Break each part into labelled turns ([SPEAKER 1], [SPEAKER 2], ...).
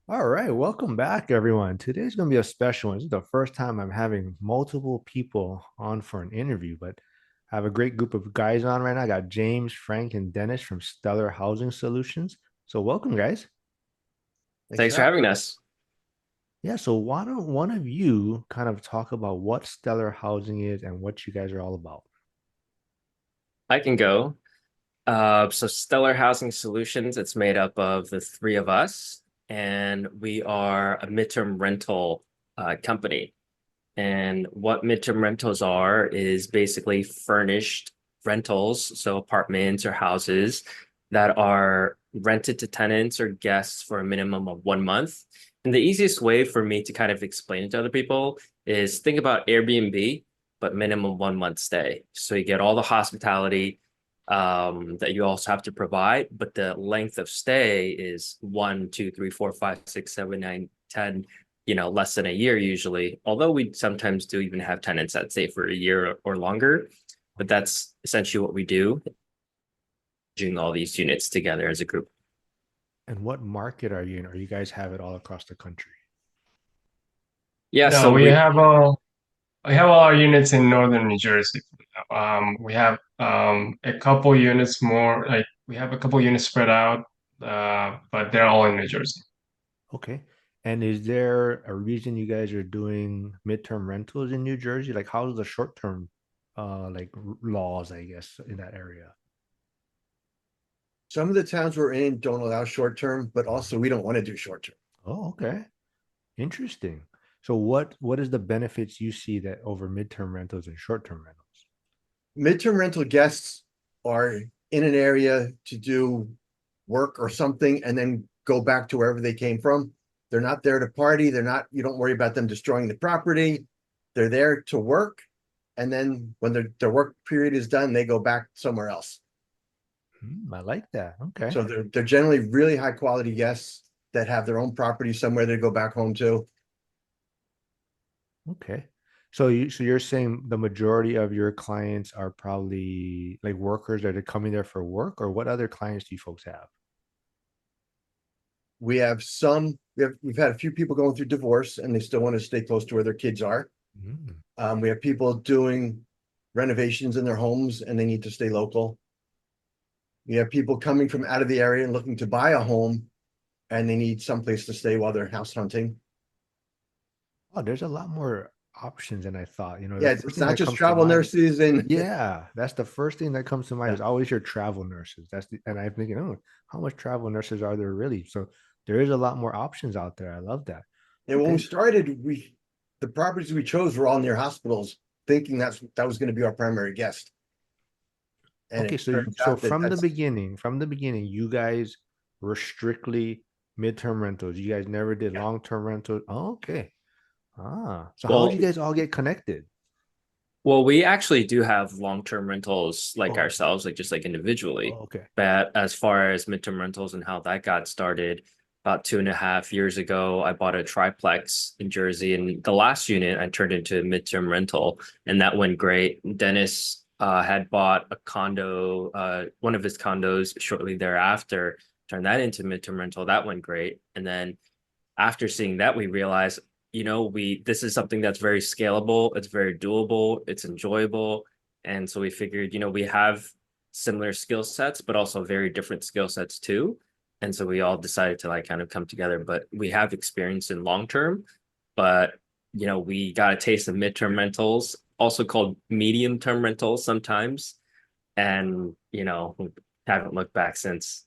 [SPEAKER 1] All right, welcome back, everyone. Today's going to be a special one. This is the first time I'm having multiple people on for an interview, but I have a great group of guys on right now. I got James, Frank, and Dennis from Stellar Housing Solutions. So, welcome, guys.
[SPEAKER 2] Thanks for
[SPEAKER 3] Thanks for
[SPEAKER 2] having
[SPEAKER 3] having
[SPEAKER 2] me.
[SPEAKER 3] us.
[SPEAKER 1] Yeah, so why don't one of you kind of talk about what Stellar Housing is and what you guys are all about?
[SPEAKER 3] I can go. So Stellar Housing Solutions, it's made up of the three of us, and we are a midterm rental company. And what midterm rentals are is basically furnished rentals, so apartments or houses that are rented to tenants or guests for a minimum of 1 month. And the easiest way for me to kind of explain it to other people is think about Airbnb, but minimum 1 month stay. So you get all the hospitality that you also have to provide, but the length of stay is 1, 2, 3, 4, 5, 6, 7, 8, 9, 10, less than a year usually, although we sometimes do even have tenants that stay for a year or longer. But that's essentially what we do, doing all these units together as a group.
[SPEAKER 1] And what market are you in? Or you guys have it all across the country?
[SPEAKER 3] Yeah,
[SPEAKER 2] No,
[SPEAKER 3] so
[SPEAKER 2] we
[SPEAKER 3] we
[SPEAKER 2] have all our units in northern New Jersey. We have a couple units more, like we have a couple units spread out, but they're all in New Jersey.
[SPEAKER 1] Okay. And is there a reason you guys are doing midterm rentals in New Jersey? Like, how's the short term, laws, I guess, in that area?
[SPEAKER 4] Some of the towns we're in don't allow short term, but also we don't want to do short term.
[SPEAKER 1] Oh, okay. Interesting. So, what is the benefits you see that over midterm rentals and short term rentals?
[SPEAKER 4] Midterm rental guests are in an area to do work or something and then go back to wherever they came from. They're not there to party. They're not, you don't worry about them destroying the property. They're there to work. And then when their work period is done, they go back somewhere else.
[SPEAKER 1] I like that. Okay.
[SPEAKER 4] So they're generally really high quality guests that have their own property somewhere they go back home to.
[SPEAKER 1] Okay. So you're saying the majority of your clients are probably like workers that are coming there for work, or what other clients do you folks have?
[SPEAKER 4] We've had a few people going through divorce and they still want to stay close to where their kids are.
[SPEAKER 1] Mm,
[SPEAKER 4] We have people doing renovations in their homes and they need to stay local. We have people coming from out of the area and looking to buy a home and they need someplace to stay while they're house hunting.
[SPEAKER 1] Oh, there's a lot more options than I thought. The
[SPEAKER 4] Yeah,
[SPEAKER 1] first
[SPEAKER 4] it's
[SPEAKER 1] thing
[SPEAKER 4] not
[SPEAKER 1] that
[SPEAKER 4] just
[SPEAKER 1] comes to
[SPEAKER 4] travel
[SPEAKER 1] mind,
[SPEAKER 4] nurses and
[SPEAKER 1] yeah, that's the first thing that comes to mind
[SPEAKER 4] yeah.
[SPEAKER 1] is always your travel nurses. And I'm thinking, oh, how much travel nurses are there really? So there is a lot more options out there. I love that.
[SPEAKER 4] And when we
[SPEAKER 1] Okay.
[SPEAKER 4] started, the properties we chose were all near hospitals, thinking that was going to be our primary guest. And
[SPEAKER 1] Okay,
[SPEAKER 4] it
[SPEAKER 1] so
[SPEAKER 4] turns
[SPEAKER 1] so
[SPEAKER 4] out that
[SPEAKER 1] from the
[SPEAKER 4] that's
[SPEAKER 1] beginning, you guys were strictly midterm rentals. You guys never did
[SPEAKER 4] yeah.
[SPEAKER 1] long-term rentals. Oh, okay. So how did you
[SPEAKER 3] well,
[SPEAKER 1] guys all get connected?
[SPEAKER 3] well, we actually do have long-term rentals like
[SPEAKER 1] Oh,
[SPEAKER 3] ourselves, like just like individually.
[SPEAKER 1] oh, okay.
[SPEAKER 3] But as far as midterm rentals and how that got started, about 2.5 years ago, I bought a triplex in Jersey, and the last unit I turned into a midterm rental, and that went great. Dennis had bought a condo, one of his condos shortly thereafter, turned that into midterm rental. That went great, and then after seeing that, we realized, we this is something that's very scalable, it's very doable, it's enjoyable. And so we figured, we have similar skill sets, but also very different skill sets too. And so we all decided to like kind of come together. But we have experience in long term, but we got a taste of midterm rentals, also called medium term rentals sometimes. And haven't looked back since.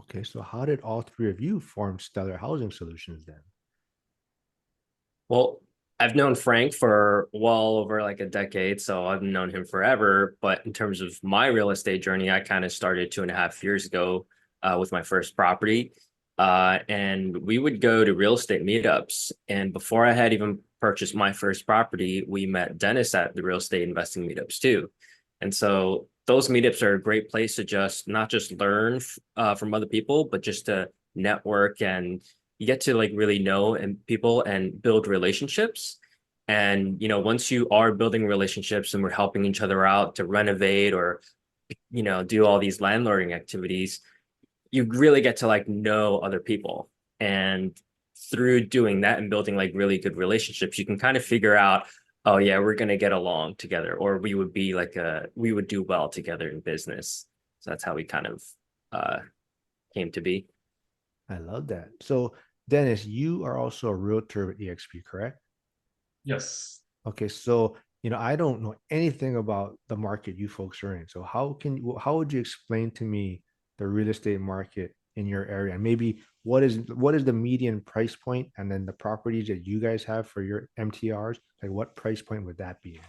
[SPEAKER 1] Okay, so how did all three of you form Stellar Housing Solutions then?
[SPEAKER 3] Well, I've known Frank for well over like a decade, so I've known him forever. But in terms of my real estate journey, I kind of started 2.5 years ago with my first property. And we would go to real estate meetups. And before I had even purchased my first property, we met Dennis at the real estate investing meetups too. And so those meetups are a great place to just not just learn from other people, but just to network, and you get to like really know and people and build relationships. And once you are building relationships and we're helping each other out to renovate or do all these landlording activities, you really get to like know other people. And through doing that and building like really good relationships, you can kind of figure out, oh yeah, we're gonna get along together, or we would be like we would do well together in business. So that's how we kind of uh came to be.
[SPEAKER 1] I love that. So, Dennis, you are also a realtor with EXP, correct?
[SPEAKER 2] Yes.
[SPEAKER 1] Okay, so I don't know anything about the market you folks are in. So how would you explain to me the real estate market in your area? And maybe what is the median price point, and then the properties that you guys have for your MTRs, like what price point would that be in?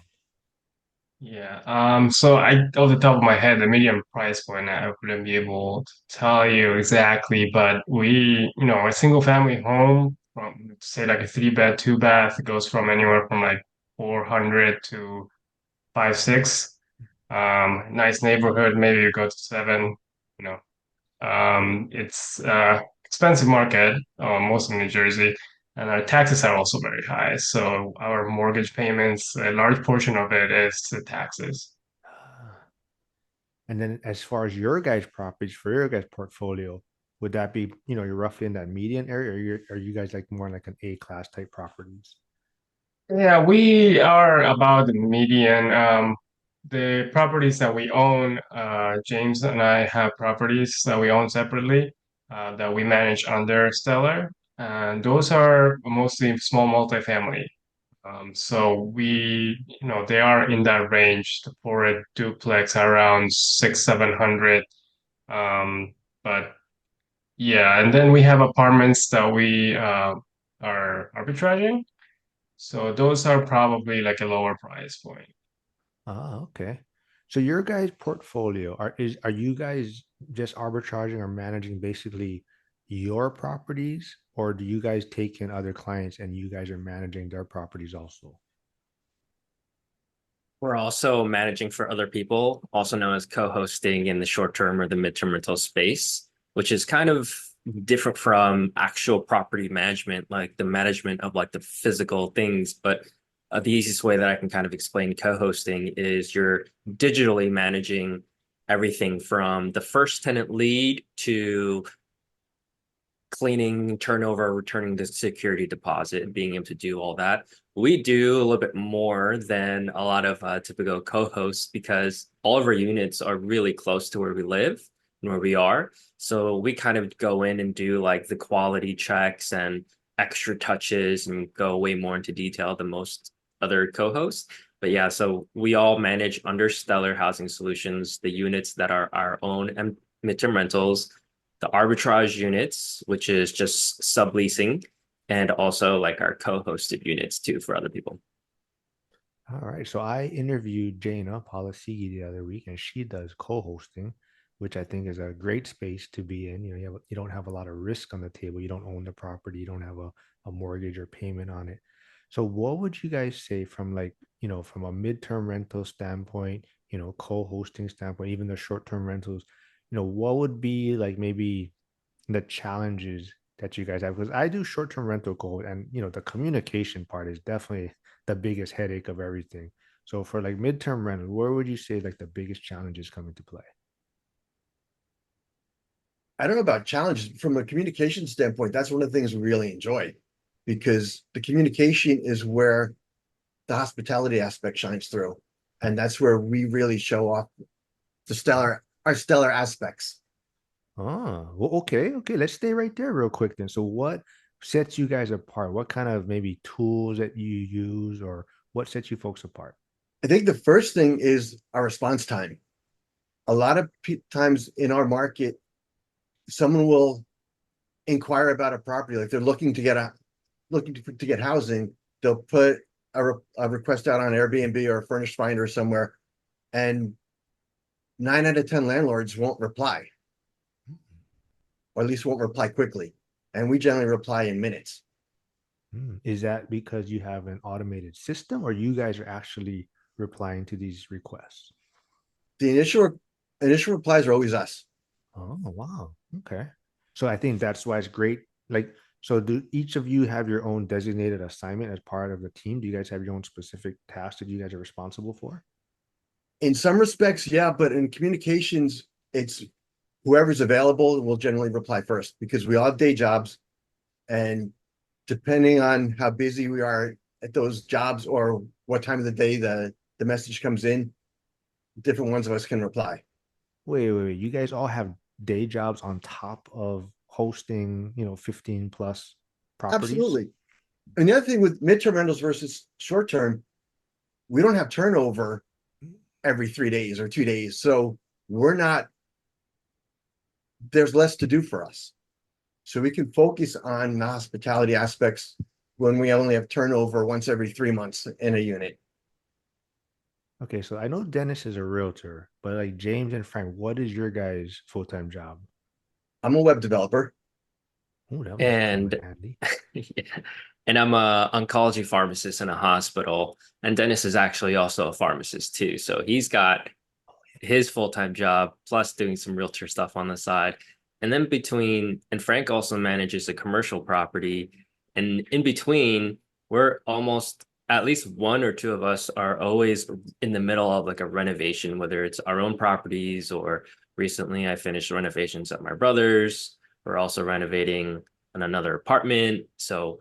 [SPEAKER 2] Yeah. So off the top of my head, the median price point, I wouldn't be able to tell you exactly, but a single family home from say like a 3 bed, 2 bath goes from anywhere from like 400 to 5, 6. Nice neighborhood, maybe you go to 7, you know. It's expensive market, mostly in New Jersey, and our taxes are also very high. So our mortgage payments, a large portion of it is the taxes.
[SPEAKER 1] Ah. And then as far as your guys' properties for your guys' portfolio, would that be, you're roughly in that median area, or are you guys like more like an A class type properties?
[SPEAKER 2] Yeah, we are about the median. The properties that we own, James and I have properties that we own separately, that we manage under Stellar, and those are mostly small multifamily. So they are in that range for a duplex around 600, 700. Um, but yeah, and then we have apartments that we are arbitraging. So those are probably like a lower price point.
[SPEAKER 1] Ah, okay. So your guys' portfolio are you guys just arbitraging or managing basically your properties, or do you guys take in other clients and you guys are managing their properties also?
[SPEAKER 3] We're also managing for other people, also known as co-hosting in the short term or the midterm rental space, which is kind of different from actual property management, like the management of like the physical things. But the easiest way that I can kind of explain co-hosting is you're digitally managing everything from the first tenant lead to cleaning, turnover, returning the security deposit, and being able to do all that. We do a little bit more than a lot of typical co-hosts because all of our units are really close to where we live and where we are. So we kind of go in and do like the quality checks and extra touches and go way more into detail than most other co-hosts. But yeah, so we all manage under Stellar Housing Solutions, the units that are our own and midterm rentals, the arbitrage units, which is just subleasing, and also like our co-hosted units too for other people.
[SPEAKER 1] All right. So I interviewed Jana Polisigi the other week, and she does co-hosting, which I think is a great space to be in. You don't have a lot of risk on the table. You don't own the property. You don't have a mortgage or payment on it. So what would you guys say from like, from a midterm rental standpoint, co-hosting standpoint, even the short-term rentals, what would be like maybe the challenges that you guys have? Because I do short-term rental code, and the communication part is definitely the biggest headache of everything. So for like midterm rental, where would you say like the biggest challenges come into play?
[SPEAKER 4] I don't know about challenges from a communication standpoint. That's one of the things we really enjoy because the communication is where the hospitality aspect shines through. And that's where we really show off our stellar aspects.
[SPEAKER 1] Oh, well, okay, okay. Let's stay right there real quick then. So what sets you guys apart? What kind of maybe tools that you use, or what sets you folks apart?
[SPEAKER 4] I think the first thing is our response time. A lot of times in our market, someone will inquire about a property, like they're looking to get housing. They'll put a request out on Airbnb or a furnished finder somewhere, and 9 out of 10 landlords won't reply, or at least won't reply quickly. And we generally reply in minutes.
[SPEAKER 1] Is that because you have an automated system, or you guys are actually replying to these requests?
[SPEAKER 4] The initial replies are always us.
[SPEAKER 1] Oh, wow. Okay. So I think that's why it's great. Like, so do each of you have your own designated assignment as part of the team? Do you guys have your own specific tasks that you guys are responsible for?
[SPEAKER 4] In some respects, yeah, but in communications, it's whoever's available will generally reply first because we all have day jobs. And depending on how busy we are at those jobs or what time of the day the message comes in, different ones of us can reply.
[SPEAKER 1] Wait. You guys all have day jobs on top of hosting, 15 plus properties?
[SPEAKER 4] Absolutely. And the other thing with midterm rentals versus short term, we don't have turnover every 3 days or 2 days. So we're not, there's less to do for us. So we can focus on the hospitality aspects when we only have turnover once every 3 months in a unit.
[SPEAKER 1] Okay, so I know Dennis is a realtor, but like James and Frank, what is your guys' full-time job?
[SPEAKER 4] I'm a web developer.
[SPEAKER 1] Oh, that must come in
[SPEAKER 3] And
[SPEAKER 1] handy.
[SPEAKER 3] yeah. And I'm a oncology pharmacist in a hospital. And Dennis is actually also a pharmacist too. So he's got his full-time job plus doing some realtor stuff on the side. And then and Frank also manages a commercial property. And in between, we're almost at least one or two of us are always in the middle of like a renovation, whether it's our own properties or recently I finished renovations at my brother's. We're also renovating in another apartment. So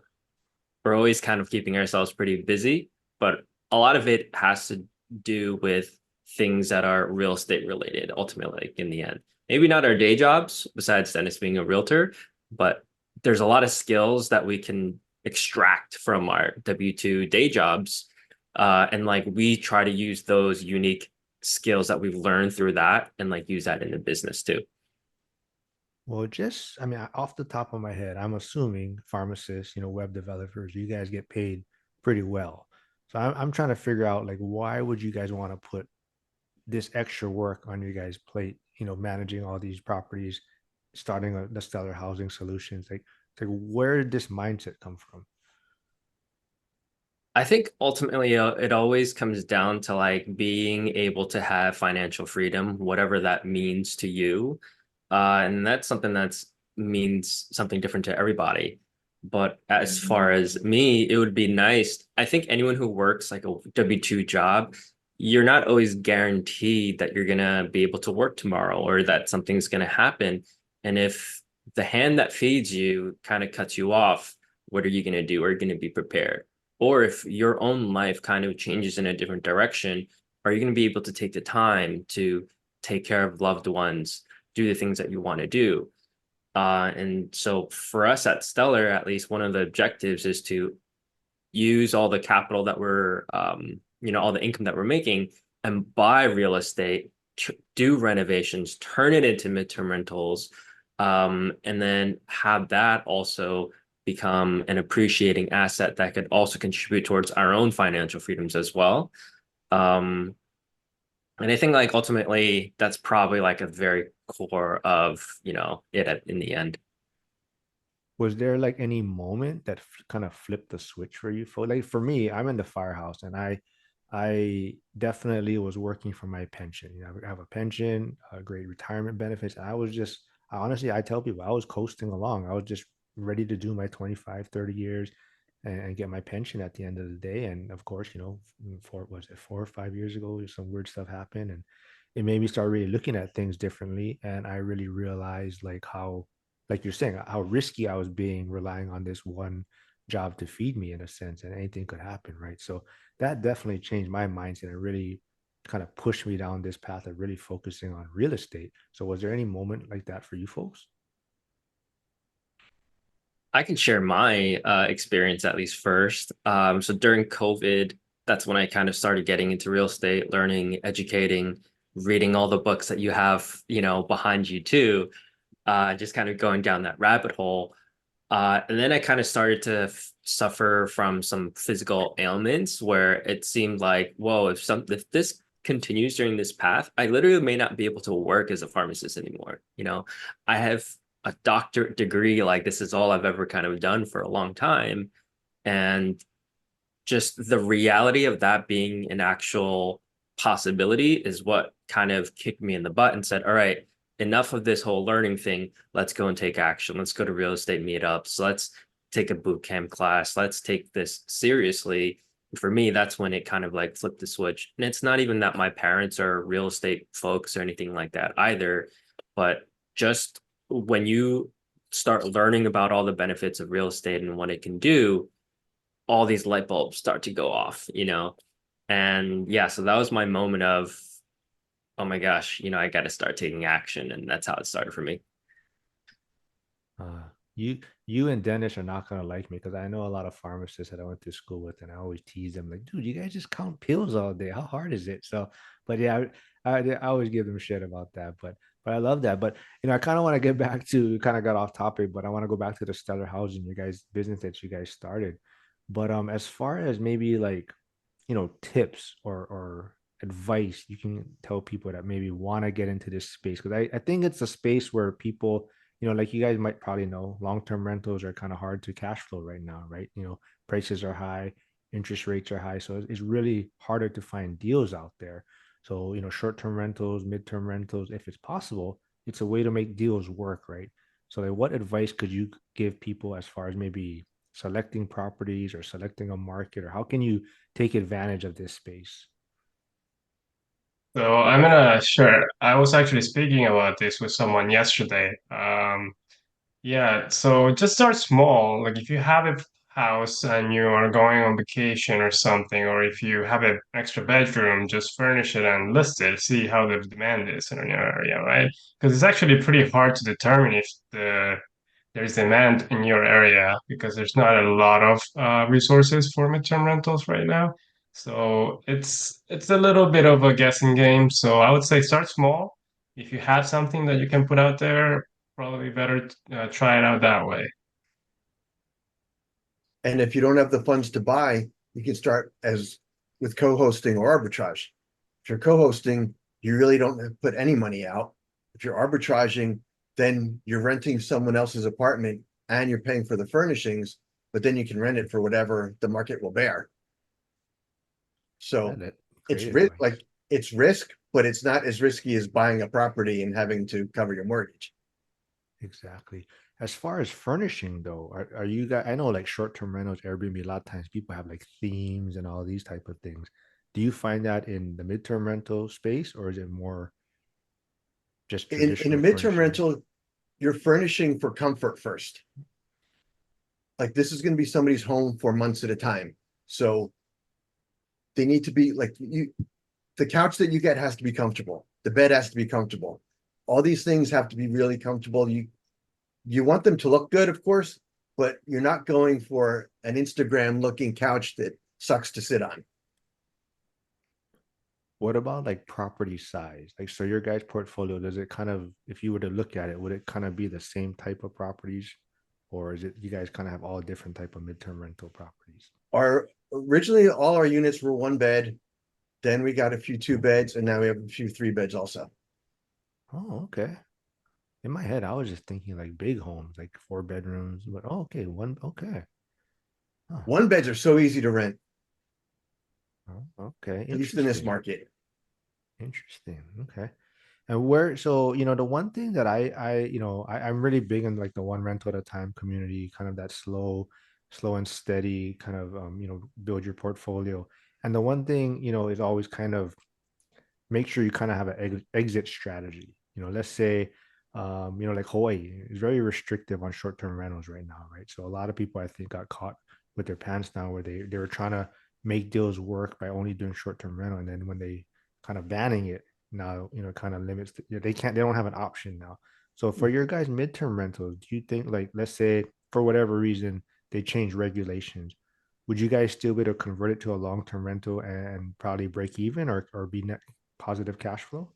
[SPEAKER 3] we're always kind of keeping ourselves pretty busy, but a lot of it has to do with things that are real estate related ultimately like, in the end. Maybe not our day jobs, besides Dennis being a realtor, but there's a lot of skills that we can extract from our W-2 day jobs. And like we try to use those unique skills that we've learned through that and like use that in the business too.
[SPEAKER 1] Well, I mean, off the top of my head, I'm assuming pharmacists, web developers, you guys get paid pretty well. So I'm trying to figure out like why would you guys want to put this extra work on your guys' plate, managing all these properties, starting the Stellar Housing Solutions. Like where did this mindset come from?
[SPEAKER 3] I think ultimately it always comes down to like being able to have financial freedom, whatever that means to you. And that's something that's means something different to everybody. But as far as me, it would be nice. I think anyone who works like a W-2 job, you're not always guaranteed that you're gonna be able to work tomorrow or that something's gonna happen. And if the hand that feeds you kind of cuts you off, what are you gonna do? Are you gonna be prepared? Or if your own life kind of changes in a different direction, are you going to be able to take the time to take care of loved ones, do the things that you want to do? And so for us at Stellar, at least one of the objectives is to use all the capital that all the income that we're making and buy real estate, do renovations, turn it into midterm rentals, and then have that also become an appreciating asset that could also contribute towards our own financial freedoms as well. Um, and I think like ultimately that's probably like a very core of, in the end.
[SPEAKER 1] Was there like any moment that kind of flipped the switch for you? For me, I'm in the firehouse and I definitely was working for my pension. I have a pension, great retirement benefits. And honestly, I tell people I was coasting along. I was just ready to do my 25, 30 years and get my pension at the end of the day. And of course, was it 4 or 5 years ago, some weird stuff happened and it made me start really looking at things differently. And I really realized like you're saying, how risky I was being relying on this one job to feed me in a sense, and anything could happen, right? So that definitely changed my mindset and really kind of pushed me down this path of really focusing on real estate. So was there any moment like that for you folks?
[SPEAKER 3] I can share my experience at least first. So during COVID, that's when I kind of started getting into real estate, learning, educating, reading all the books that you have, behind you too, just kind of going down that rabbit hole. And then I kind of started to suffer from some physical ailments where it seemed like, whoa, if this continues during this path, I literally may not be able to work as a pharmacist anymore. I have a doctorate degree, like this is all I've ever kind of done for a long time. And just the reality of that being an actual possibility is what kind of kicked me in the butt and said, all right, enough of this whole learning thing. Let's go and take action. Let's go to real estate meetups. Let's take a boot camp class. Let's take this seriously. For me, that's when it kind of like flipped the switch. And it's not even that my parents are real estate folks or anything like that either, but just when you start learning about all the benefits of real estate and what it can do, all these light bulbs start to go off, you know? And yeah, so that was my moment of, oh my gosh, you know, I got to start taking action. And that's how it started for me.
[SPEAKER 1] Uh, you you and Dennis are not gonna like me because I know a lot of pharmacists that I went to school with, and I always tease them like, "Dude, you guys just count pills all day. How hard is it?" So, but yeah, I always give them shit about that. But I love that. But I kind of want to get back to kind of got off topic, but I want to go back to the stellar housing, you guys business that you guys started. But as far as maybe like tips or advice you can tell people that maybe want to get into this space because I think it's a space where people like you guys might probably know, long-term rentals are kind of hard to cash flow right now, right? Prices are high, interest rates are high, so it's really harder to find deals out there. So, short-term rentals, midterm rentals, if it's possible, it's a way to make deals work, right? So, like, what advice could you give people as far as maybe selecting properties or selecting a market, or how can you take advantage of this space?
[SPEAKER 2] So I'm gonna share. I was actually speaking about this with someone yesterday. Yeah, so just start small. Like if you have a house and you are going on vacation or something, or if you have an extra bedroom, just furnish it and list it. See how the demand is in your area, right? Because it's actually pretty hard to determine if there's demand in your area because there's not a lot of resources for midterm rentals right now. So it's a little bit of a guessing game. So I would say start small. If you have something that you can put out there, probably better try it out that way.
[SPEAKER 4] And if you don't have the funds to buy, you can start as with co-hosting or arbitrage. If you're co-hosting, you really don't put any money out. If you're arbitraging, then you're renting someone else's apartment and you're paying for the furnishings, but then you can rent it for whatever the market will bear.
[SPEAKER 1] Yeah,
[SPEAKER 4] So
[SPEAKER 1] that
[SPEAKER 4] it's
[SPEAKER 1] great advice.
[SPEAKER 4] it's risk, but it's not as risky as buying a property and having to cover your mortgage.
[SPEAKER 1] Exactly. As far as furnishing though, are you guys, I know like short-term rentals, Airbnb, a lot of times people have like themes and all these type of things. Do you find that in the midterm rental space or is it more just
[SPEAKER 4] In a
[SPEAKER 1] traditional
[SPEAKER 4] midterm
[SPEAKER 1] furnishing?
[SPEAKER 4] rental, you're furnishing for comfort first. Like this is going to be somebody's home for months at a time. So they need to be like the couch that you get has to be comfortable. The bed has to be comfortable. All these things have to be really comfortable. You want them to look good, of course, but you're not going for an Instagram looking couch that sucks to sit on.
[SPEAKER 1] What about like property size? Like, so your guys' portfolio, does it kind of, if you were to look at it, would it kind of be the same type of properties? Or is it you guys kind of have all different type of midterm rental properties?
[SPEAKER 4] Our originally all our units were one bed. Then we got a few two beds, and now we have a few three beds also.
[SPEAKER 1] Oh, okay. In my head, I was just thinking like big homes, like 4 bedrooms, but oh, okay, one, okay. Huh.
[SPEAKER 4] One beds are so easy to rent,
[SPEAKER 1] Oh, okay,
[SPEAKER 4] at least in this
[SPEAKER 1] interesting.
[SPEAKER 4] market.
[SPEAKER 1] Interesting. Okay. And where, so, the one thing that I'm really big in like the one rental at a time community, kind of that slow and steady kind of, build your portfolio. And the one thing, is always kind of make sure you kind of have an exit strategy. Let's say, like Hawaii is very restrictive on short-term rentals right now, right? So a lot of people I think got caught with their pants down where they were trying to make deals work by only doing short-term rental, and then when they kind of banning it now, kind of limits. They don't have an option now. So for your guys' midterm rentals, do you think like let's say for whatever reason they change regulations? Would you guys still be able to convert it to a long-term rental and probably break even or be net positive cash flow?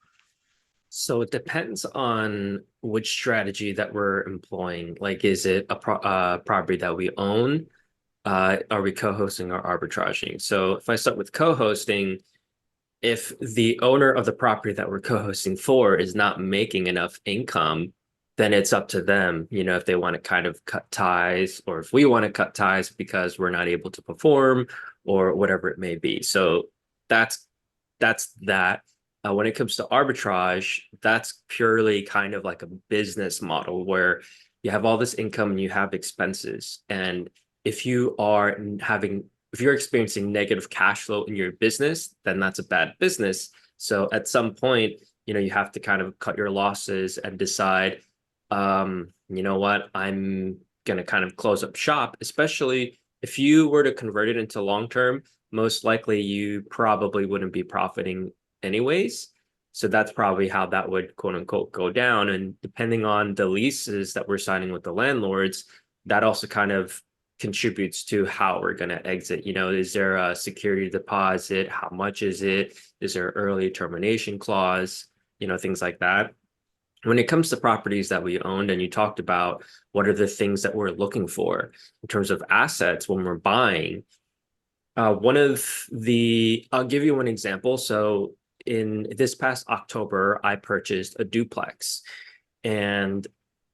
[SPEAKER 3] So it depends on which strategy that we're employing. Like, is it a property that we own? Are we co-hosting or arbitraging? So if I start with co-hosting, if the owner of the property that we're co-hosting for is not making enough income, then it's up to them, if they want to kind of cut ties or if we want to cut ties because we're not able to perform or whatever it may be. So that's that. When it comes to arbitrage, that's purely kind of like a business model where you have all this income and you have expenses. And if you are having if you're experiencing negative cash flow in your business, then that's a bad business. So at some point, you have to kind of cut your losses and decide, you know what, I'm gonna kind of close up shop, especially if you were to convert it into long term, most likely you probably wouldn't be profiting anyways. So that's probably how that would quote unquote go down. And depending on the leases that we're signing with the landlords, that also kind of contributes to how we're going to exit. You know, is there a security deposit? How much is it? Is there early termination clause? You know, things like that. When it comes to properties that we owned, and you talked about what are the things that we're looking for in terms of assets when we're buying, one of the, I'll give you one example. So in this past October, I purchased a duplex. And,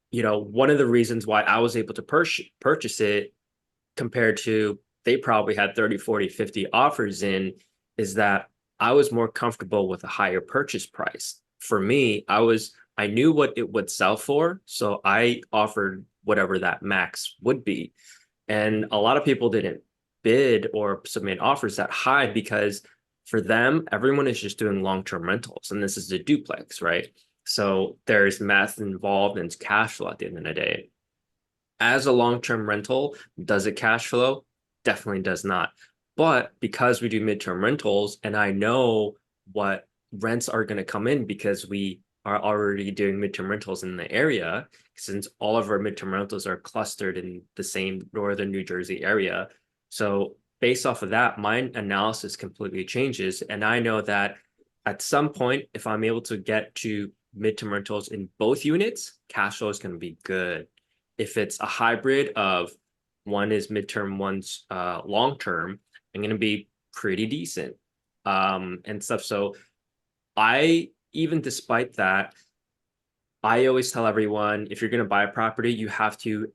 [SPEAKER 3] you know, one of the reasons why I was able to purchase it compared to they probably had 30, 40, 50 offers in is that I was more comfortable with a higher purchase price. For me, I knew what it would sell for, so I offered whatever that max would be. And a lot of people didn't bid or submit offers that high because for them, everyone is just doing long-term rentals. And this is a duplex, right? So there's math involved and it's cash flow at the end of the day. As a long-term rental, does it cash flow? Definitely does not. But because we do midterm rentals and I know what rents are going to come in because we are already doing midterm rentals in the area, since all of our midterm rentals are clustered in the same northern New Jersey area. So based off of that, my analysis completely changes. And I know that at some point, if I'm able to get to midterm rentals in both units, cash flow is going to be good. If it's a hybrid of one is midterm, one's long term, I'm going to be pretty decent and stuff. So I, even despite that, I always tell everyone if you're going to buy a property, you have to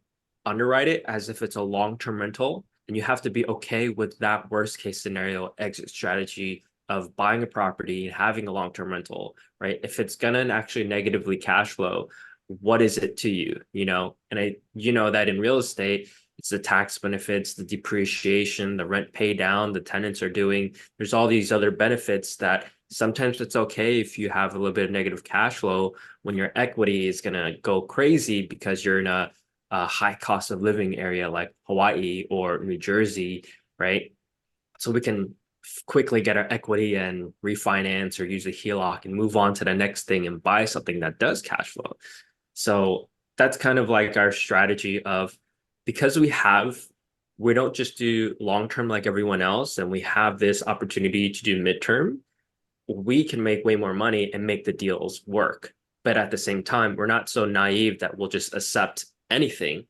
[SPEAKER 3] underwrite it as if it's a long-term rental, and you have to be okay with that worst case scenario exit strategy of buying a property and having a long-term rental, right? If it's going to actually negatively cash flow, what is it to you, you know? And you know that in real estate, it's the tax benefits, the depreciation, the rent pay down, the tenants are doing. There's all these other benefits that sometimes it's okay if you have a little bit of negative cash flow when your equity is going to go crazy because you're in a high cost of living area like Hawaii or New Jersey, right? So we can quickly get our equity and refinance or use a HELOC and move on to the next thing and buy something that does cash flow. So that's kind of like our strategy of because we don't just do long term like everyone else, and we have this opportunity to do midterm, we can make way more money and make the deals work. But at the same time, we're not so naive that we'll just accept anything.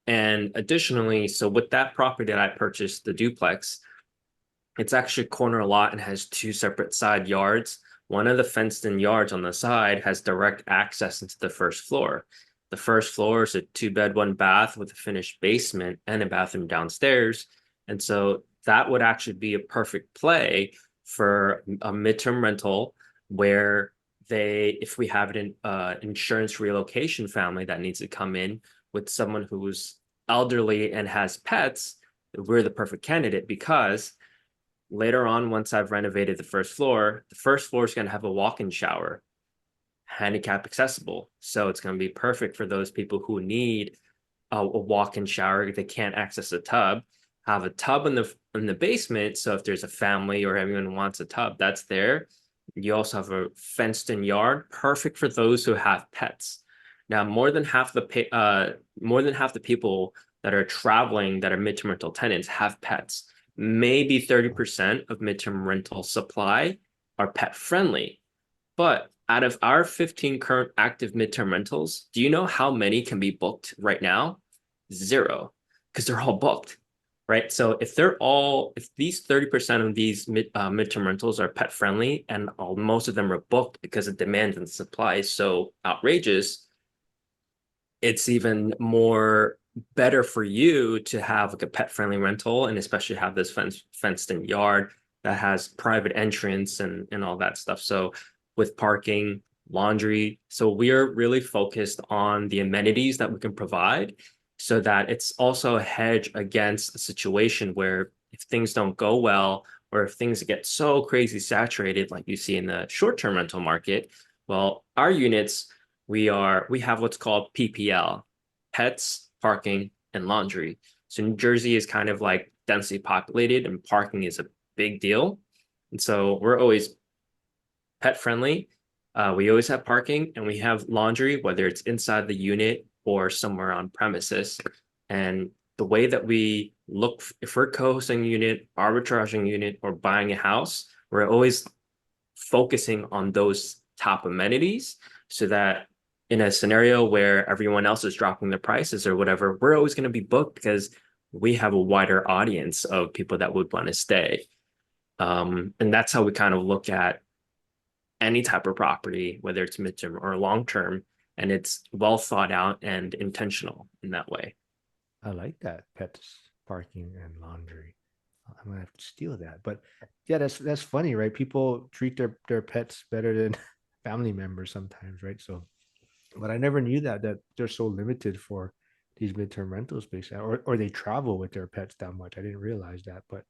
[SPEAKER 3] And additionally, so with that property that I purchased, the duplex, it's actually a corner lot and has two separate side yards. One of the fenced in yards on the side has direct access into the first floor. The first floor is a 2-bed, 1-bath with a finished basement and a bathroom downstairs. And so that would actually be a perfect play for a midterm rental where if we have an insurance relocation family that needs to come in with someone who's elderly and has pets, we're the perfect candidate because later on, once I've renovated the first floor is going to have a walk-in shower, handicap accessible. So it's going to be perfect for those people who need a walk-in shower. They can't access a tub, have a tub in the basement. So if there's a family or everyone wants a tub, that's there. You also have a fenced-in yard, perfect for those who have pets. Now, more than half the people that are traveling that are midterm rental tenants have pets. Maybe 30% of midterm rental supply are pet friendly. But out of our 15 current active midterm rentals, do you know how many can be booked right now? 0, because they're all booked, right? So if these 30% of these midterm rentals are pet friendly and most of them are booked because the demand and supply is so outrageous, it's even more better for you to have like a pet friendly rental and especially have this fenced in yard that has private entrance and all that stuff. So with parking, laundry. So we are really focused on the amenities that we can provide so that it's also a hedge against a situation where if things don't go well or if things get so crazy saturated like you see in the short-term rental market, well, our units we have what's called PPL, pets, parking, and laundry. So New Jersey is kind of like densely populated, and parking is a big deal. And so we're always pet friendly. We always have parking, and we have laundry, whether it's inside the unit or somewhere on premises. And the way that we look, if we're co-hosting a unit, arbitraging a unit, or buying a house, we're always focusing on those top amenities so that in a scenario where everyone else is dropping their prices or whatever, we're always going to be booked because we have a wider audience of people that would want to stay. And that's how we kind of look at any type of property, whether it's midterm or long term, and it's well thought out and intentional in that way.
[SPEAKER 1] I like that. Pets, parking, and laundry. I'm gonna have to steal that. But yeah, that's funny, right? People treat their pets better than family members sometimes, right? So, but I never knew that they're so limited for these midterm rental spaces, or they travel with their pets that much. I didn't realize that, but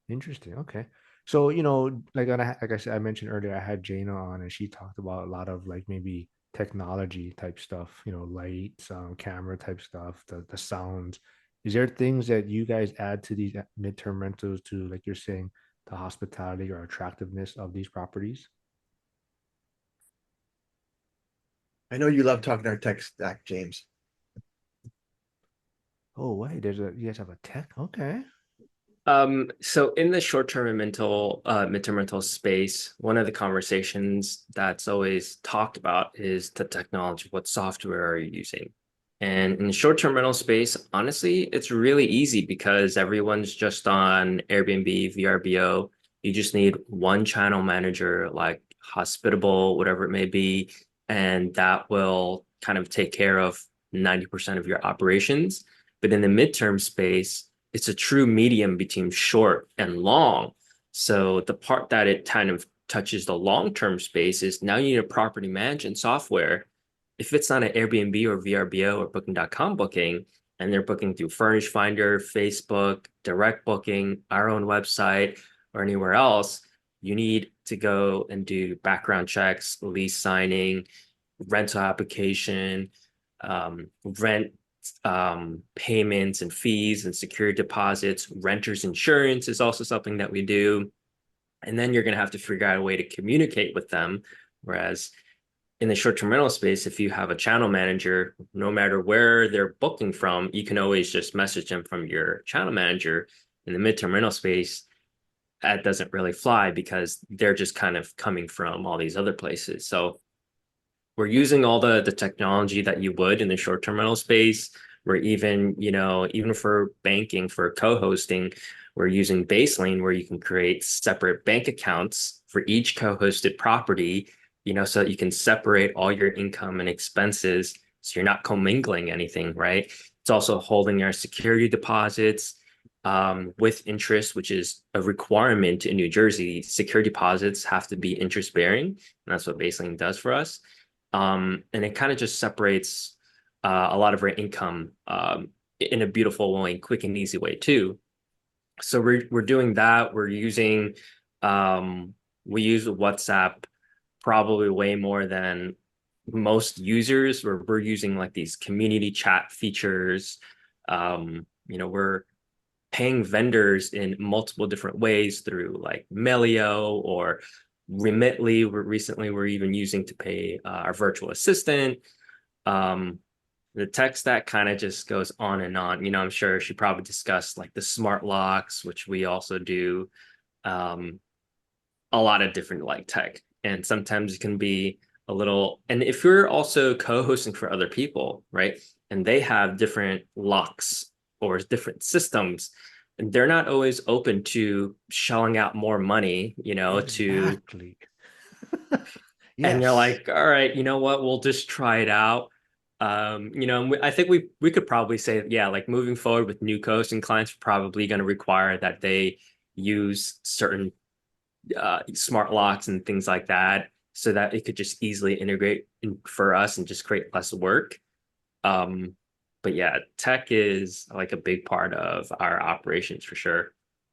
[SPEAKER 1] interesting. Okay. So, like like I said, I mentioned earlier, I had Jana on and she talked about a lot of like maybe technology type stuff, lights, camera type stuff, the sounds. Is there things that you guys add to these midterm rentals to, like you're saying, the hospitality or attractiveness of these properties?
[SPEAKER 4] I know you love talking our tech stack, James.
[SPEAKER 1] Oh, wait, you guys have a tech? Okay.
[SPEAKER 3] So in the short-term and midterm rental space, one of the conversations that's always talked about is the technology. What software are you using? And in the short-term rental space, honestly, it's really easy because everyone's just on Airbnb, VRBO. You just need one channel manager, like Hospitable, whatever it may be, and that will kind of take care of 90% of your operations. But in the midterm space, it's a true medium between short and long. So the part that it kind of touches the long-term space is now you need a property management software. If it's not an Airbnb or VRBO or Booking.com booking, and they're booking through Furnish Finder, Facebook, direct booking, our own website, or anywhere else, you need to go and do background checks, lease signing, rental application, rent payments and fees and security deposits. Renters insurance is also something that we do. And then you're going to have to figure out a way to communicate with them. Whereas in the short-term rental space, if you have a channel manager, no matter where they're booking from, you can always just message them from your channel manager. In the midterm rental space, that doesn't really fly because they're just kind of coming from all these other places. So we're using all the technology that you would in the short-term rental space. We're even, even for banking, for co-hosting, we're using BASELANE where you can create separate bank accounts for each co-hosted property, so that you can separate all your income and expenses so you're not commingling anything, right? It's also holding our security deposits with interest, which is a requirement in New Jersey. Security deposits have to be interest bearing, and that's what BASELANE does for us. And it kind of just separates a lot of our income in a beautiful way, quick and easy way too. So we're doing that. We use WhatsApp probably way more than most users. We're using like these community chat features. We're paying vendors in multiple different ways through like Melio or Remitly. We're even using to pay our virtual assistant. The tech stack kind of just goes on and on. I'm sure she probably discussed like the smart locks, which we also do. Um, a lot of different like tech, and sometimes it can be a little. And if you're also co-hosting for other people, right, and they have different locks or different systems, and they're not always open to shelling out more money, to.
[SPEAKER 1] Exactly.
[SPEAKER 3] And you're
[SPEAKER 1] Yes.
[SPEAKER 3] like, all right, you know what? We'll just try it out. I think we could probably say, yeah, like moving forward with new co-hosting clients, probably going to require that they use certain smart locks and things like that, so that it could just easily integrate for us and just create less work. Um, but yeah, tech is like a big part of our operations for sure.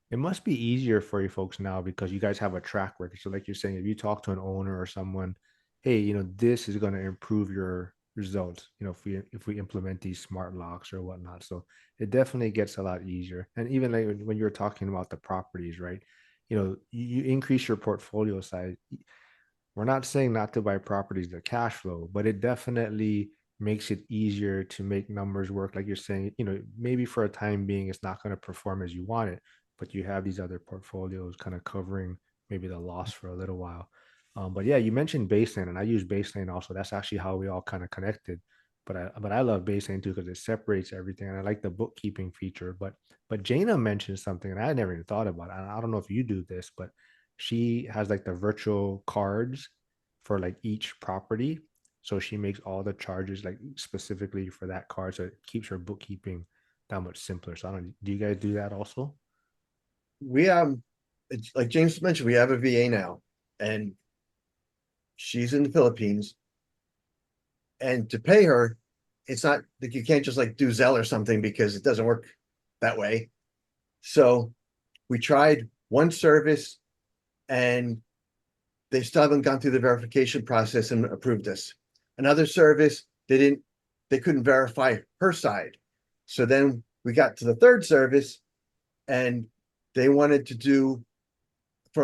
[SPEAKER 1] It must be easier for you folks now because you guys have a track record. So, like you're saying, if you talk to an owner or someone, hey, this is going to improve your results, if we implement these smart locks or whatnot. So it definitely gets a lot easier. And even like when you're talking about the properties, right? You increase your portfolio size. We're not saying not to buy properties that cash flow, but it definitely makes it easier to make numbers work. Like you're saying, maybe for a time being, it's not going to perform as you want it, but you have these other portfolios kind of covering maybe the loss for a little while. But yeah, you mentioned Baseline, and I use Baseline also. That's actually how we all kind of connected. But I love Baseline too because it separates everything, and I like the bookkeeping feature. But Jana mentioned something, and I never even thought about it. I don't know if you do this, but she has like the virtual cards for like each property. So she makes all the charges like specifically for that card. So it keeps her bookkeeping that much simpler. So I don't, do you guys do that also?
[SPEAKER 4] We it's like James mentioned, we have a VA now, and she's in the Philippines. And to pay her, it's not like you can't just like do Zelle or something because it doesn't work that way. So we tried one service and they still haven't gone through the verification process and approved us. Another service, they couldn't verify her side. So then we got to the third service and they wanted to do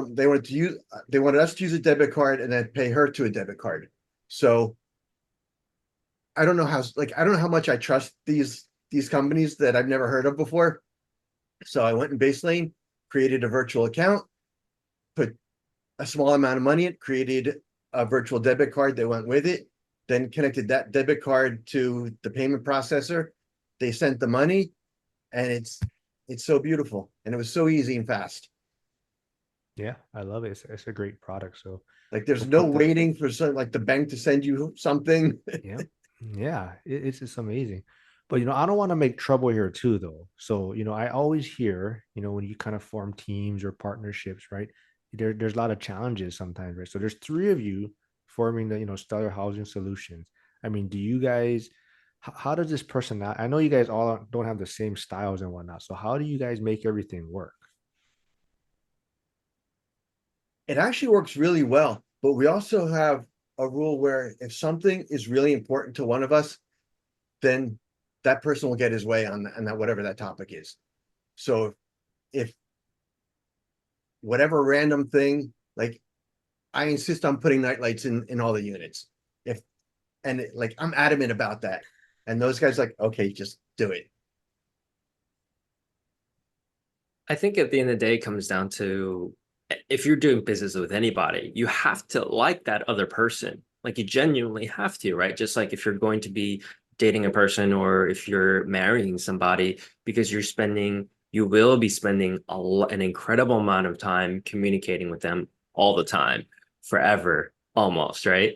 [SPEAKER 4] they wanted us to use a debit card and then pay her to a debit card. So I don't know how much I trust these companies that I've never heard of before. So I went in BaseLane, created a virtual account, put a small amount of money in, created a virtual debit card that went with it, then connected that debit card to the payment processor. They sent the money, and it's so beautiful, and it was so easy and fast.
[SPEAKER 1] Yeah, I love it. It's a great product. So
[SPEAKER 4] Like there's
[SPEAKER 1] we'll
[SPEAKER 4] no
[SPEAKER 1] put the
[SPEAKER 4] waiting for some like the bank to send you something.
[SPEAKER 1] yeah, yeah, it's just amazing. But I don't want to make trouble here too, though. So I always hear, when you kind of form teams or partnerships, right? There's a lot of challenges sometimes, right? So there's three of you forming the Stellar Housing Solutions. I mean, do you guys? How does this personality? I know you guys all don't have the same styles and whatnot. So how do you guys make everything work?
[SPEAKER 4] It actually works really well, but we also have a rule where if something is really important to one of us, then that person will get his way on that whatever that topic is. So if whatever random thing, like I insist on putting nightlights in all the units. If like I'm adamant about that. And those guys like, okay, just do it.
[SPEAKER 3] I think at the end of the day, it comes down to if you're doing business with anybody, you have to like that other person. Like you genuinely have to, right? Just like if you're going to be dating a person or if you're marrying somebody, because you will be spending an incredible amount of time communicating with them all the time, forever, almost, right?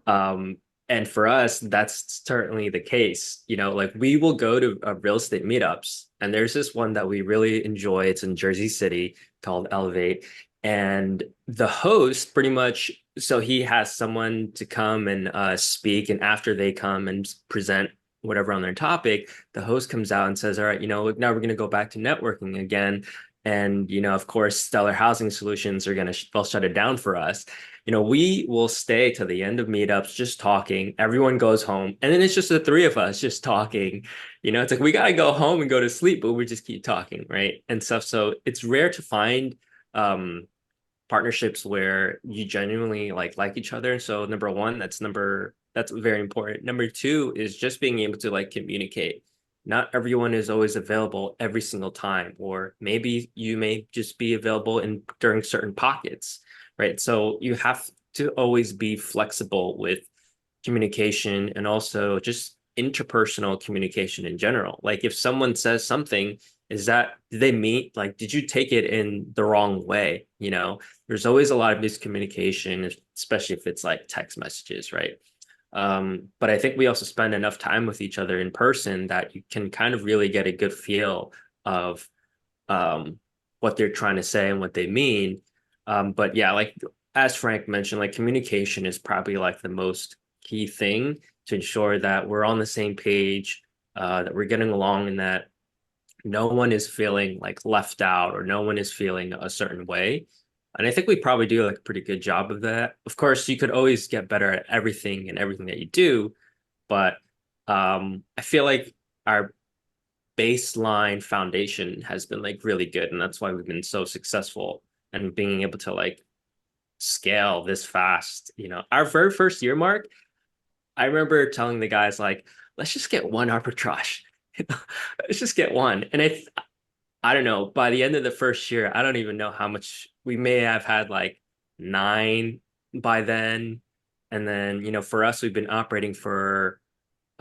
[SPEAKER 3] Um, and for us, that's certainly the case. Like we will go to real estate meetups, and there's this one that we really enjoy. It's in Jersey City called Elevate. And the host pretty much, so he has someone to come and speak. And after they come and present whatever on their topic, the host comes out and says, all right, now we're going to go back to networking again. And, of course, Stellar Housing Solutions are they'll shut it down for us. We will stay to the end of meetups just talking. Everyone goes home. And then it's just the three of us just talking. It's like we got to go home and go to sleep, but we just keep talking, right? And stuff. So it's rare to find partnerships where you genuinely like each other. So number one, that's very important. Number two is just being able to like communicate. Not everyone is always available every single time, or maybe you may just be available during certain pockets, right? So you have to always be flexible with communication and also just interpersonal communication in general. Like if someone says something, did they mean, like, did you take it in the wrong way? There's always a lot of miscommunication, especially if it's like text messages, right? But I think we also spend enough time with each other in person that you can kind of really get a good feel of what they're trying to say and what they mean. But yeah, like as Frank mentioned, like communication is probably like the most key thing to ensure that we're on the same page, that we're getting along, and that no one is feeling like left out or no one is feeling a certain way. And I think we probably do like a pretty good job of that. Of course, you could always get better at everything and everything that you do, but I feel like our baseline foundation has been like really good, and that's why we've been so successful and being able to like scale this fast. You know, our very first year, Mark, I remember telling the guys like, let's just get one arbitrage. Let's just get one. And I don't know, by the end of the first year, I don't even know how much we may have had like nine by then. And then, you know, for us, we've been operating for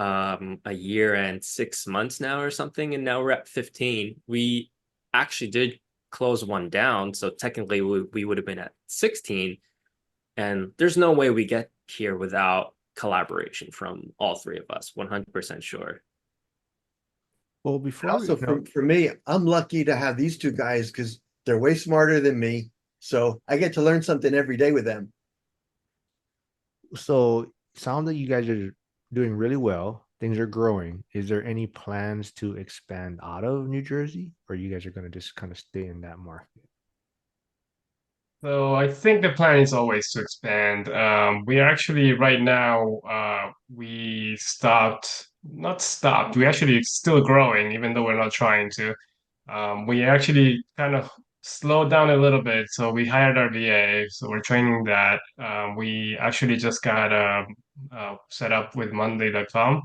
[SPEAKER 3] a year and 6 months now or something, and now we're at 15. We actually did close one down, so technically we would have been at 16. And there's no way we get here without collaboration from all three of us, 100% sure.
[SPEAKER 1] Well,
[SPEAKER 4] And
[SPEAKER 1] before we,
[SPEAKER 4] also for me, I'm lucky to have these two guys because they're way smarter than me. So I get to learn something every day with them.
[SPEAKER 1] so sound that you guys are doing really well. Things are growing. Is there any plans to expand out of New Jersey, or you guys are going to just kind of stay in that market?
[SPEAKER 2] So I think the plan is always to expand. We are actually right now, we stopped, not stopped, we actually still growing, even though we're not trying to. We actually kind of slowed down a little bit. So we hired our VA, so we're training that. We actually just got set up with Monday.com.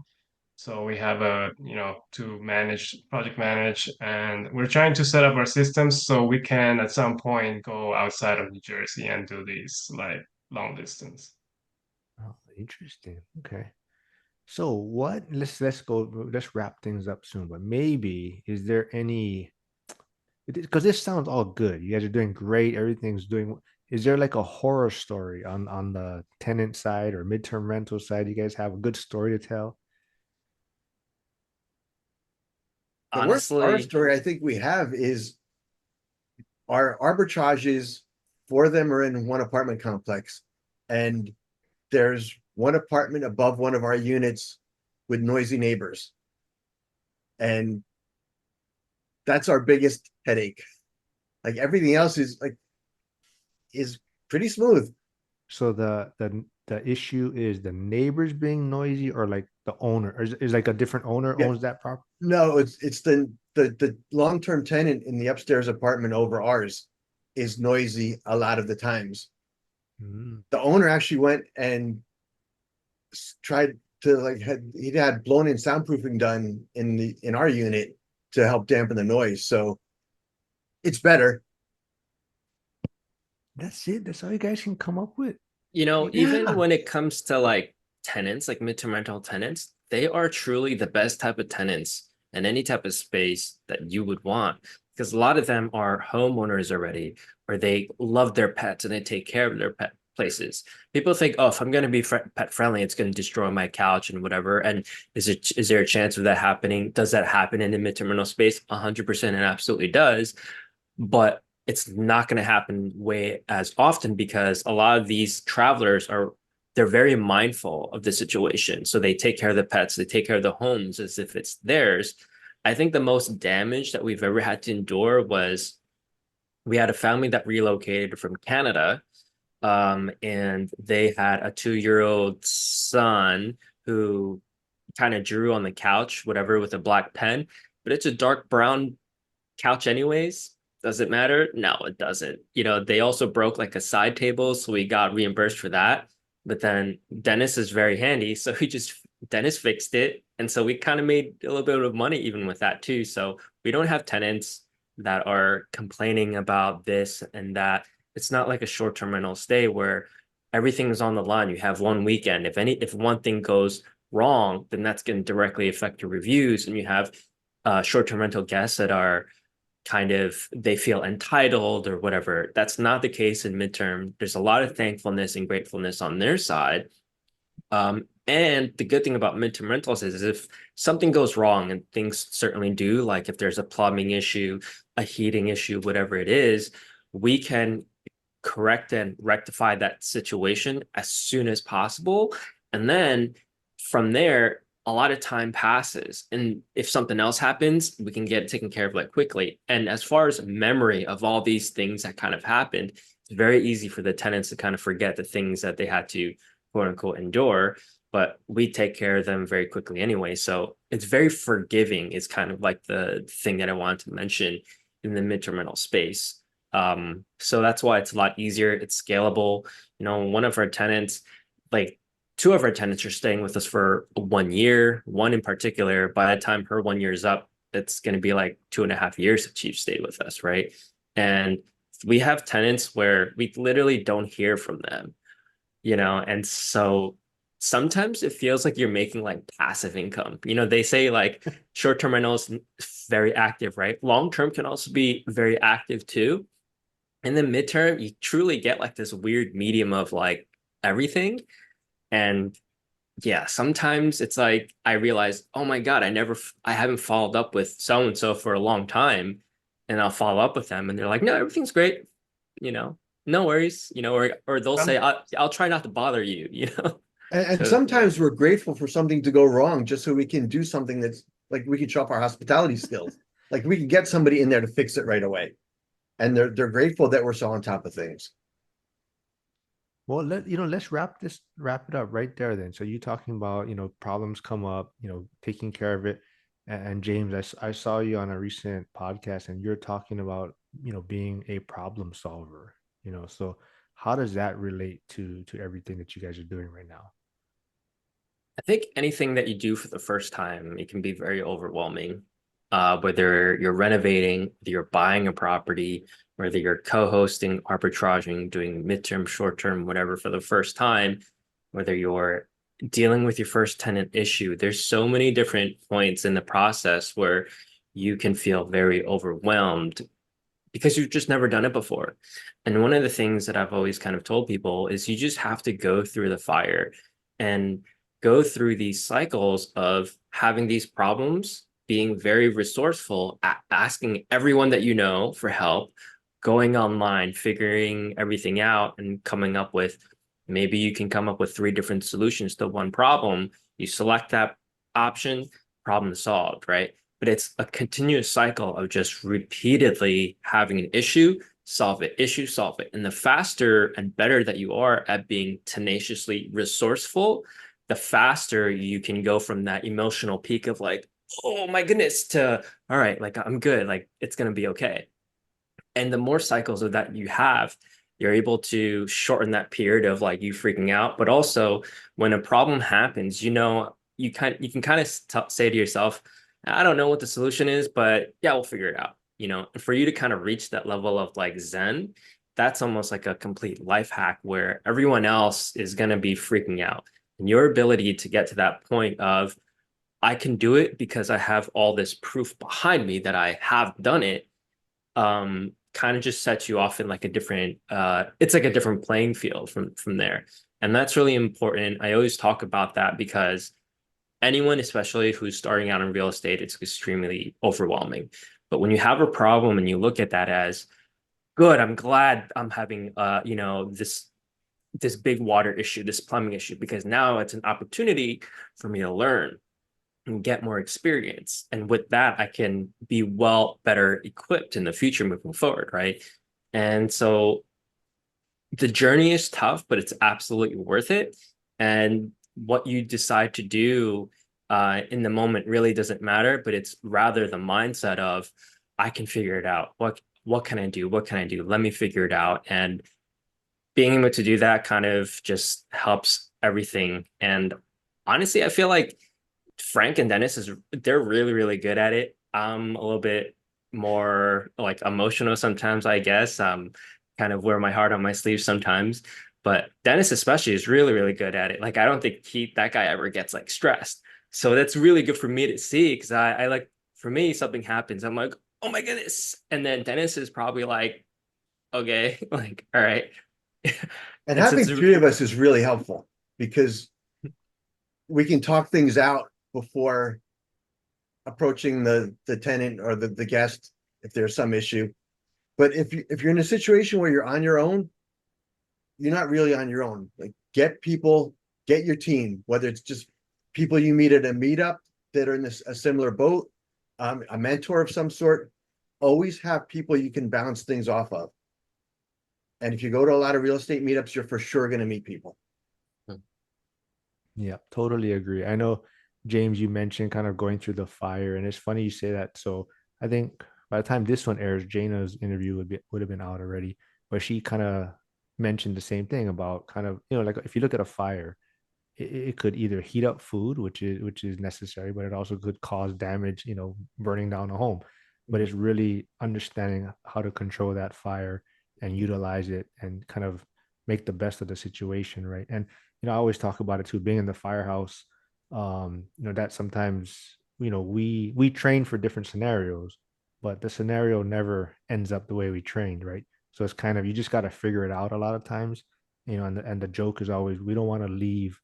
[SPEAKER 2] So we have to manage, project manage, and we're trying to set up our systems so we can at some point go outside of New Jersey and do these like long distance.
[SPEAKER 1] Oh, interesting. Okay. So what? Let's go. Let's wrap things up soon. But maybe is there any? Because this sounds all good. You guys are doing great. Everything's doing. Is there like a horror story on the tenant side or midterm rental side? You guys have a good story to tell?
[SPEAKER 4] The worst horror
[SPEAKER 3] Honestly,
[SPEAKER 4] story I think we have is our arbitrages. Four of them are in one apartment complex, and there's one apartment above one of our units with noisy neighbors, and that's our biggest headache. Like everything else is pretty smooth.
[SPEAKER 1] So the issue is the neighbors being noisy, or like the owner, or is like a different owner
[SPEAKER 4] Yeah,
[SPEAKER 1] owns that property?
[SPEAKER 4] no, it's the long-term tenant in the upstairs apartment over ours is noisy a lot of the times.
[SPEAKER 1] Mm.
[SPEAKER 4] The owner actually went and tried to he'd had blown in soundproofing done in our unit to help dampen the noise. So it's better.
[SPEAKER 1] That's it. That's all you guys can come up with.
[SPEAKER 3] you know, even
[SPEAKER 4] Yeah.
[SPEAKER 3] when it comes to like tenants, like midterm rental tenants, they are truly the best type of tenants in any type of space that you would want. Because a lot of them are homeowners already, or they love their pets and they take care of their pet places. People think, oh, if I'm going to be pet friendly, it's going to destroy my couch and whatever. And is there a chance of that happening? Does that happen in the midterm rental space? 100%, it absolutely does. But it's not going to happen way as often because a lot of these travelers are they're very mindful of the situation. So they take care of the pets, they take care of the homes as if it's theirs. I think the most damage that we've ever had to endure was we had a family that relocated from Canada, and they had a 2-year-old son who kind of drew on the couch, whatever, with a black pen, but it's a dark brown couch anyways. Does it matter? No, it doesn't. You know, they also broke like a side table, so we got reimbursed for that. But then Dennis is very handy, so Dennis fixed it, and so we kind of made a little bit of money even with that too. So we don't have tenants that are complaining about this and that. It's not like a short-term rental stay where everything is on the line. You have one weekend. If one thing goes wrong, then that's going to directly affect your reviews, and you have short-term rental guests that are kind of they feel entitled or whatever. That's not the case in midterm. There's a lot of thankfulness and gratefulness on their side. And the good thing about midterm rentals is if something goes wrong, and things certainly do, like if there's a plumbing issue, a heating issue, whatever it is, we can correct and rectify that situation as soon as possible. And then from there, a lot of time passes. And if something else happens, we can get it taken care of like quickly. And as far as memory of all these things that kind of happened, it's very easy for the tenants to kind of forget the things that they had to quote unquote endure, but we take care of them very quickly anyway. So it's very forgiving is kind of like the thing that I wanted to mention in the midterm rental space. So that's why it's a lot easier. It's scalable. You know, one of our tenants, like two of our tenants are staying with us for 1 year. One in particular, by the time her 1 year is up, it's going to be like 2.5 years that she's stayed with us, right? And we have tenants where we literally don't hear from them, you know, and so sometimes it feels like you're making like passive income. You know, they say like short-term rentals very active, right? Long-term can also be very active too. And then midterm, you truly get like this weird medium of like everything. And yeah, sometimes it's like I realize, oh my God, I haven't followed up with so and so for a long time. And I'll follow up with them and they're like, no, everything's great, you know, no worries, you know, or they'll say, I'll try not to bother you, you know.
[SPEAKER 4] And
[SPEAKER 3] So yeah.
[SPEAKER 4] sometimes we're grateful for something to go wrong just so we can do something that's like we can show up our hospitality skills. Like we can get somebody in there to fix it right away. And they're grateful that we're so on top of things.
[SPEAKER 1] Well, let's wrap it up right there then. So you talking about, problems come up, taking care of it. And James, I saw you on a recent podcast and you're talking about, being a problem solver, so how does that relate to everything that you guys are doing right now?
[SPEAKER 3] I think anything that you do for the first time, it can be very overwhelming. Whether you're renovating, whether you're buying a property, whether you're co-hosting, arbitraging, doing midterm, short-term, whatever for the first time, whether you're dealing with your first tenant issue, there's so many different points in the process where you can feel very overwhelmed because you've just never done it before. And one of the things that I've always kind of told people is you just have to go through the fire and go through these cycles of having these problems, being very resourceful, asking everyone that you know for help, going online, figuring everything out, and coming up with maybe you can come up with 3 different solutions to one problem. You select that option, problem solved, right? But it's a continuous cycle of just repeatedly having an issue, solve it, issue, solve it. And the faster and better that you are at being tenaciously resourceful, the faster you can go from that emotional peak of like, oh my goodness, to all right, like I'm good, like it's gonna be okay. And the more cycles of that you have, you're able to shorten that period of like you freaking out. But also when a problem happens, you can kind of say to yourself, I don't know what the solution is, but yeah, we'll figure it out. You know, and for you to kind of reach that level of like Zen, that's almost like a complete life hack where everyone else is going to be freaking out. And your ability to get to that point of, I can do it because I have all this proof behind me that I have done it, kind of just sets you off in like a different it's like a different playing field from there. And that's really important. I always talk about that because anyone, especially who's starting out in real estate, it's extremely overwhelming. But when you have a problem and you look at that as good, I'm glad I'm having this big water issue, this plumbing issue, because now it's an opportunity for me to learn and get more experience. And with that, I can be better equipped in the future moving forward, right? And so the journey is tough, but it's absolutely worth it. And what you decide to do in the moment really doesn't matter, but it's rather the mindset of, I can figure it out. What can I do? What can I do? Let me figure it out. And being able to do that kind of just helps everything. And honestly, I feel like Frank and Dennis they're really, really good at it. I'm a little bit more like emotional sometimes, I guess. Kind of wear my heart on my sleeve sometimes. But Dennis especially is really, really good at it. Like I don't think that guy ever gets like stressed. So that's really good for me to see because I like for me, something happens. I'm like, oh my goodness. And then Dennis is probably like, okay, like, all right.
[SPEAKER 4] And
[SPEAKER 3] And so
[SPEAKER 4] having three of us is really helpful because we can talk things out before approaching the tenant or the guest if there's some issue. But if you're in a situation where you're on your own, you're not really on your own. Like get people, get your team, whether it's just people you meet at a meetup that are in a similar boat, a mentor of some sort. Always have people you can bounce things off of. And if you go to a lot of real estate meetups, you're for sure going to meet people.
[SPEAKER 1] Yeah, totally agree. I know, James, you mentioned kind of going through the fire, and it's funny you say that. So I think by the time this one airs, Jana's interview would have been out already, but she kind of mentioned the same thing about kind of, like if you look at a fire, it could either heat up food, which is necessary, but it also could cause damage, burning down a home. But it's really understanding how to control that fire and utilize it and kind of make the best of the situation, right? And I always talk about it too, being in the firehouse. That sometimes we train for different scenarios, but the scenario never ends up the way we trained, right? So it's kind of, you just got to figure it out a lot of times, and the joke is always, we don't want to leave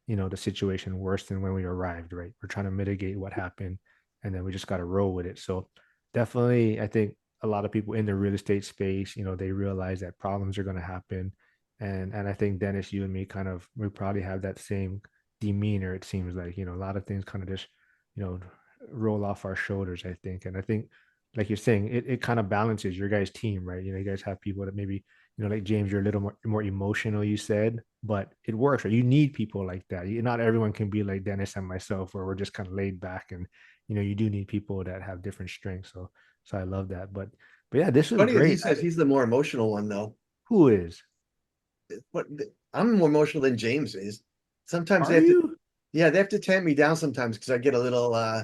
[SPEAKER 1] the situation worse than when we arrived, right? We're trying to mitigate what happened, and then we just got to roll with it. So definitely, I think a lot of people in the real estate space, they realize that problems are going to happen. And I think Dennis, you and me we probably have that same demeanor. It seems like, a lot of things kind of just, you know, roll off our shoulders, I think. And I think, like you're saying, it kind of balances your guys' team, right? You guys have people that maybe, like James, you're a little more emotional, you said, but it works, right? You need people like that. Not everyone can be like Dennis and myself, where we're just kind of laid back, and you do need people that have different strengths. So I love that. But yeah, this was
[SPEAKER 4] Funny that he
[SPEAKER 1] great.
[SPEAKER 4] says he's the more emotional one, though.
[SPEAKER 1] Who is?
[SPEAKER 4] What I'm more emotional than James is. Sometimes
[SPEAKER 1] Are you?
[SPEAKER 4] yeah, they have to tamp me down sometimes because I get a little,
[SPEAKER 1] I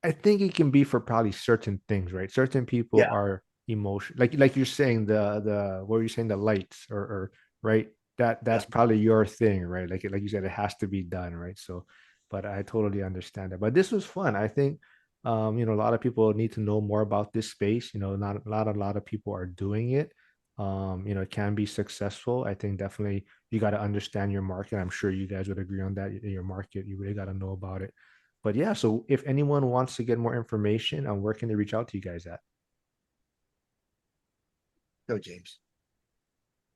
[SPEAKER 1] I think it can be for probably certain things, right? Certain people
[SPEAKER 4] yeah,
[SPEAKER 1] are emotion, like you're saying, the what were you saying, the lights, or right,
[SPEAKER 4] yeah.
[SPEAKER 1] that's probably your thing, right? Like you said, it has to be done, right? So, but I totally understand it. But this was fun. I think a lot of people need to know more about this space. Not a lot of people are doing it. It can be successful. I think definitely you got to understand your market. I'm sure you guys would agree on that. Your market, you really got to know about it. But yeah, so if anyone wants to get more information, where can they reach out to you guys at?
[SPEAKER 4] No, James.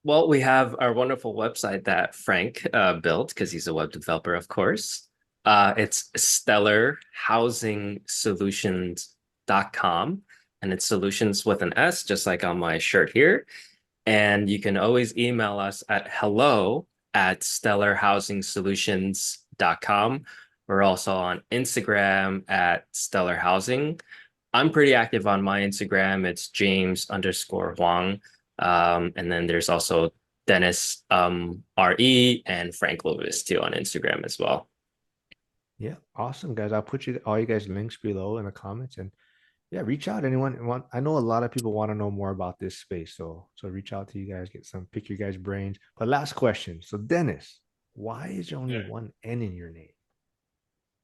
[SPEAKER 3] Well, we have our wonderful website that Frank built because he's a web developer, of course. It's stellarhousingsolutions.com, and it's solutions with an S, just like on my shirt here. And you can always email us at hello@stellarhousingsolutions.com. We're also on Instagram at Stellar Housing. I'm pretty active on my Instagram. It's James_Huang. And then there's also Denis RE and Frank Lewis too on Instagram as well.
[SPEAKER 1] Yeah, awesome, guys. I'll put all you guys links below in the comments, and yeah, reach out anyone want. I know a lot of people want to know more about this space, so reach out to you guys, pick your guys' brains. But last question. So Dennis, why is there only
[SPEAKER 2] Yeah.
[SPEAKER 1] one N in your name?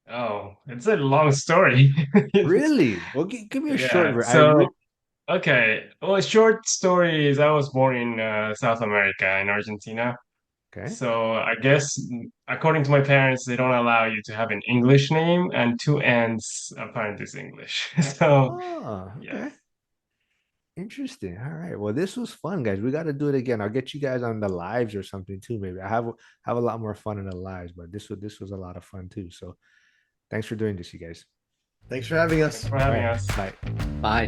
[SPEAKER 2] Oh, it's a long story.
[SPEAKER 1] Really? Well, give me a short
[SPEAKER 2] Yeah.
[SPEAKER 1] version.
[SPEAKER 2] So, okay. Well, short story is I was born in South America in Argentina.
[SPEAKER 1] Okay.
[SPEAKER 2] So I guess according to my parents, they don't allow you to have an English name, and two N's apparently is English. So
[SPEAKER 1] Oh,
[SPEAKER 2] yeah.
[SPEAKER 1] okay. Interesting. All right. Well, this was fun, guys. We got to do it again. I'll get you guys on the lives or something too. Maybe I have a lot more fun in the lives, but this was a lot of fun too. So thanks for doing this, you guys.
[SPEAKER 4] Thanks for having
[SPEAKER 2] Thanks
[SPEAKER 4] us.
[SPEAKER 2] for
[SPEAKER 1] All
[SPEAKER 2] having
[SPEAKER 1] right.
[SPEAKER 2] us.
[SPEAKER 1] Bye.
[SPEAKER 3] Bye.